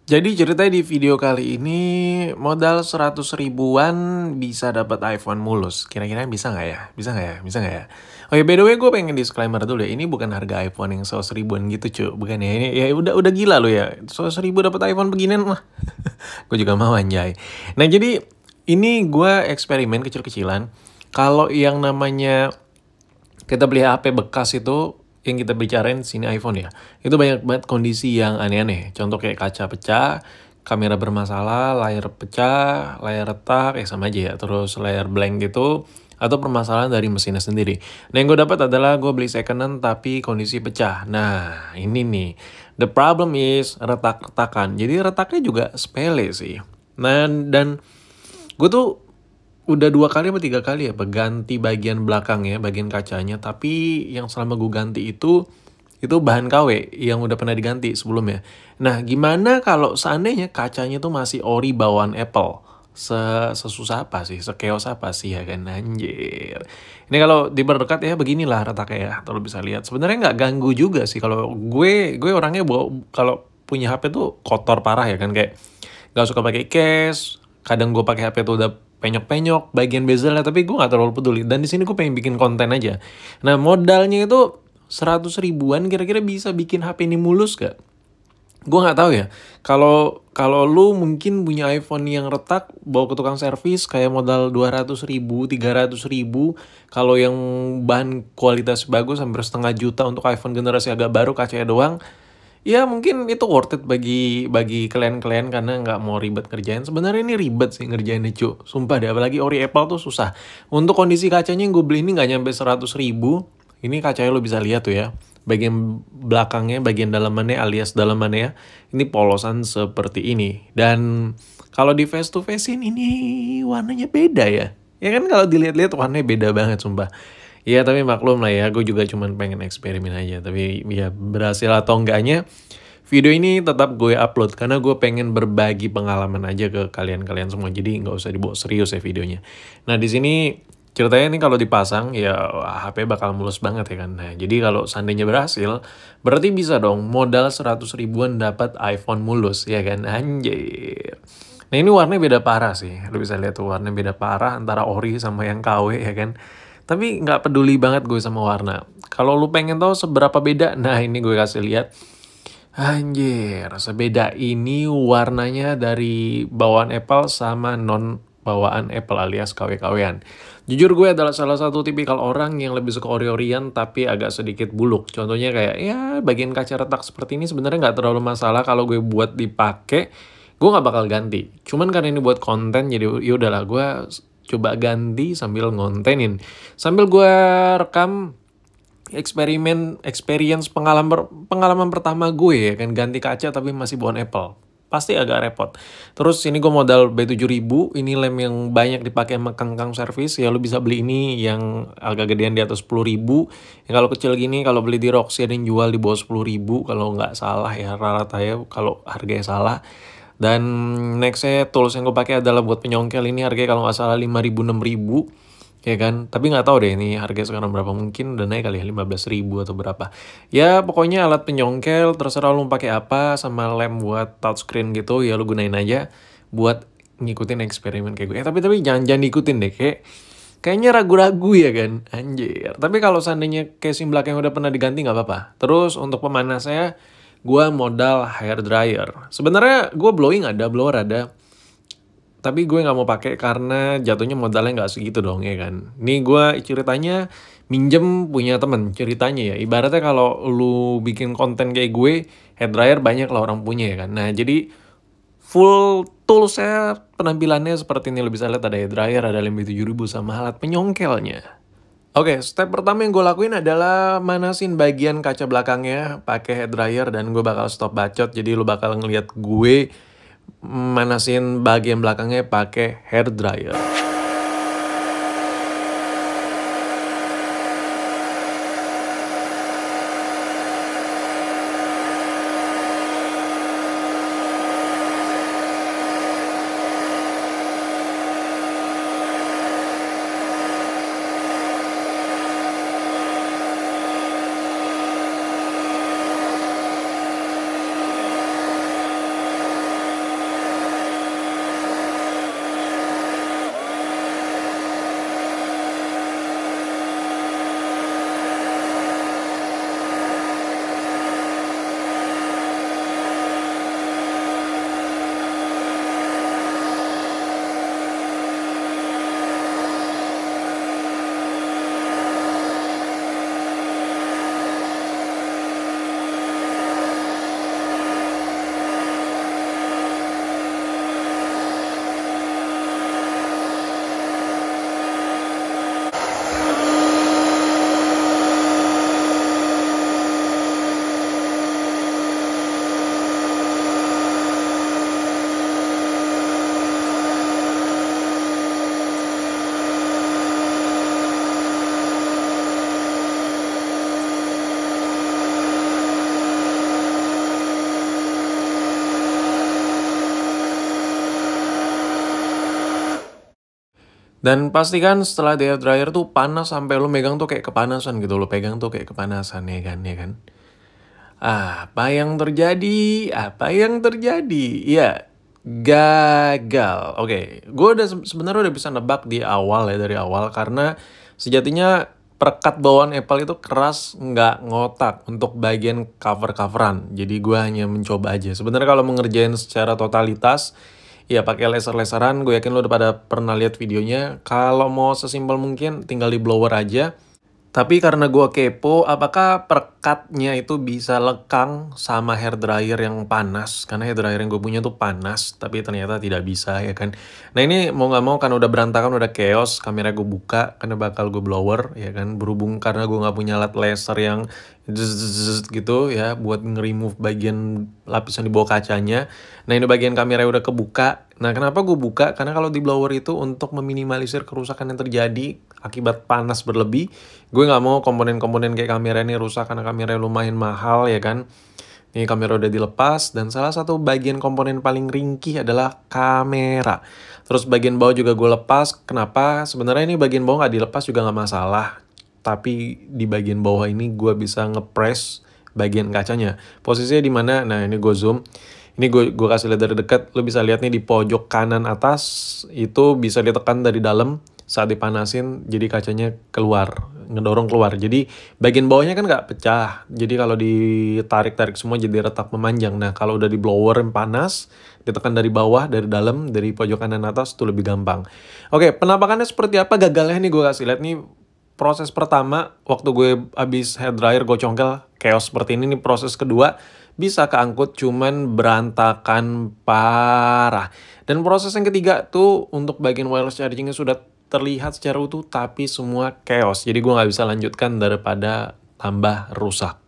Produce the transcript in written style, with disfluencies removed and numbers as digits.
Jadi ceritanya di video kali ini modal 100 ribuan bisa dapat iPhone mulus. Kira-kira bisa nggak ya? Bisa nggak ya? Bisa nggak ya? Oke, by the way gue pengen disclaimer dulu ya. Ini bukan harga iPhone yang 100 ribuan gitu cuy. Bukan ya. Ini ya udah gila lo ya. 100 ribu dapat iPhone beginian mah. Gue juga mau anjay. Nah jadi ini gue eksperimen kecil-kecilan. Kalau yang namanya kita beli HP bekas itu yang kita bicarain sini iPhone ya, itu banyak banget kondisi yang aneh-aneh. Contoh kayak kaca pecah, kamera bermasalah, layar pecah, layar retak, ya sama aja ya. Terus layar blank gitu, atau permasalahan dari mesinnya sendiri. Nah yang gue dapat adalah gue beli second hand tapi kondisi pecah. Nah ini nih, the problem is retak-retakan. Jadi retaknya juga sepele sih. Nah dan gue tuh udah 2 kali atau 3 kali ya ganti bagian belakang ya, bagian kacanya. Tapi yang selama gue ganti itu bahan KW yang udah pernah diganti sebelumnya. Nah gimana kalau seandainya kacanya tuh masih ori bawaan Apple? Sesusah apa sih, sekeos apa sih ya kan, anjir. Ini kalau diperdekat ya beginilah retaknya ya, kalau bisa lihat. Sebenarnya nggak ganggu juga sih, kalau gue orangnya kalau punya HP tuh kotor parah ya kan, kayak nggak suka pakai case. Kadang gue pakai HP tuh udah penyok-penyok bagian bezelnya, tapi gue nggak terlalu peduli. Dan di sini gue pengen bikin konten aja. Nah modalnya itu 100 ribuan, kira-kira bisa bikin HP ini mulus gak? Gue nggak tahu ya. Kalau lu mungkin punya iPhone yang retak, bawa ke tukang servis kayak modal 200 ribu, 300 ribu. Kalau yang bahan kualitas bagus hampir setengah juta untuk iPhone generasi agak baru kacanya doang. Ya mungkin itu worth it bagi kalian-kalian karena nggak mau ribet kerjain. Sebenarnya ini ribet sih ngerjainnya cu. Sumpah deh, apalagi ori Apple tuh susah. Untuk kondisi kacanya yang gue beli ini nggak nyampe 100 ribu. Ini kacanya lo bisa lihat tuh ya. Bagian belakangnya, bagian dalamannya alias dalamannya, ini polosan seperti ini. Dan kalau di face to face ini warnanya beda ya. Ya kan kalau dilihat-lihat warnanya beda banget sumpah. Iya tapi maklum lah ya, gue juga cuman pengen eksperimen aja. Tapi ya berhasil atau enggaknya, video ini tetap gue upload karena gue pengen berbagi pengalaman aja ke kalian-kalian semua. Jadi nggak usah dibawa serius ya videonya. Nah di sini ceritanya nih kalau dipasang ya HP bakal mulus banget ya kan. Nah jadi kalau seandainya berhasil, berarti bisa dong modal 100 ribuan dapat iPhone mulus ya kan, anjir. Nah ini warnanya beda parah sih, lu bisa lihat tuh warnanya beda parah antara ori sama yang KW ya kan. Tapi nggak peduli banget gue sama warna. Kalau lu pengen tahu seberapa beda, nah ini gue kasih lihat. Anjir, sebeda ini warnanya dari bawaan Apple sama non bawaan Apple alias KW-KWan. Jujur gue adalah salah satu tipikal orang yang lebih suka ori-orian tapi agak sedikit buluk. Contohnya kayak ya bagian kaca retak seperti ini sebenarnya nggak terlalu masalah kalau gue buat dipakai. Gue nggak bakal ganti. Cuman karena ini buat konten jadi yaudahlah gue coba ganti sambil ngontenin. Sambil gue rekam experience pengalaman pertama gue ya kan, ganti kaca tapi masih bawaan Apple. Pasti agak repot. Terus ini gue modal B7000, ini lem yang banyak dipakai sama kang servis. Ya lu bisa beli ini yang agak gedean di atas 10.000. Yang kalau kecil gini kalau beli di Roxy ada yang jual di bawah 10.000 kalau nggak salah ya, rata-rata ya kalau harganya salah. Dan nextnya tools yang gue pakai adalah buat penyongkel, ini harganya kalau nggak salah 5.000 6.000 ya kan. Tapi nggak tahu deh ini harganya sekarang berapa, mungkin udah naik kali ya 15.000 atau berapa. Ya pokoknya alat penyongkel terserah lu pakai apa, sama lem buat touchscreen gitu ya lu gunain aja buat ngikutin eksperimen kayak gue. Tapi jangan diikutin deh, kayaknya ragu-ragu ya kan, anjir. Tapi kalau seandainya casing belakang udah pernah diganti nggak apa-apa. Terus untuk pemanasnya gue modal hair dryer. Sebenarnya gue blower ada. Tapi gue nggak mau pakai karena jatuhnya modalnya nggak segitu dong ya kan. Nih gue ceritanya minjem punya temen ceritanya ya. Ibaratnya kalau lu bikin konten kayak gue, hair dryer banyak lah orang punya ya kan. Nah jadi full toolsnya penampilannya seperti ini. Lu bisa lihat ada hair dryer, ada lem 7000 sama alat penyongkelnya. Oke, step pertama yang gue lakuin adalah manasin bagian kaca belakangnya pakai hair dryer, dan gue bakal stop bacot. Jadi lu bakal ngeliat gue manasin bagian belakangnya pakai hair dryer. Dan pastikan setelah di air dryer tuh panas sampai lo megang tuh kayak kepanasan gitu. Lo pegang tuh kayak kepanasan ya kan, ya kan. Apa yang terjadi? Apa yang terjadi? Ya, gagal. Oke, gue udah sebenarnya udah bisa nebak di awal ya, dari awal, karena sejatinya perekat bawaan Apple itu keras, nggak ngotak untuk bagian cover-coveran. Jadi gue hanya mencoba aja. Sebenarnya kalau mengerjain secara totalitas, ya pakai laser-laseran. Gue yakin lo udah pada pernah lihat videonya. Kalau mau sesimpel mungkin tinggal di blower aja. Tapi karena gua kepo, apakah perekatnya itu bisa lekang sama hair dryer yang panas? Karena hair dryer yang gue punya tuh panas, tapi ternyata tidak bisa ya kan. Nah ini mau nggak mau kan udah berantakan, udah chaos, kamera gue buka, karena bakal gue blower ya kan. Berhubung karena gue nggak punya alat laser yang zzz gitu ya, buat nge-remove bagian lapisan di bawah kacanya. Nah ini bagian kamera udah kebuka. Nah kenapa gue buka? Karena kalau di blower itu untuk meminimalisir kerusakan yang terjadi akibat panas berlebih. Gue nggak mau komponen-komponen kayak kamera ini rusak karena kamera lumayan mahal ya kan. Ini kamera udah dilepas dan salah satu bagian komponen paling ringkih adalah kamera. Terus bagian bawah juga gue lepas. Kenapa? Sebenarnya ini bagian bawah nggak dilepas juga nggak masalah. Tapi di bagian bawah ini gue bisa ngepress bagian kacanya. Posisinya di mana? Nah ini gue zoom. Ini gue kasih lihat dari dekat. Lo bisa lihat nih di pojok kanan atas itu bisa ditekan dari dalam. Saat dipanasin jadi kacanya keluar, ngedorong keluar. Jadi bagian bawahnya kan nggak pecah. Jadi kalau ditarik-tarik semua jadi retak memanjang. Nah kalau udah di blower yang panas, ditekan dari bawah, dari dalam, dari pojok kanan atas itu lebih gampang. Oke, penampakannya seperti apa gagalnya nih gue kasih lihat nih. Proses pertama, waktu gue habis hair dryer gue congkel, chaos seperti ini. Nih proses kedua, bisa keangkut cuman berantakan parah. Dan proses yang ketiga tuh untuk bagian wireless chargingnya sudah terlihat secara utuh tapi semua chaos. Jadi gue nggak bisa lanjutkan daripada tambah rusak.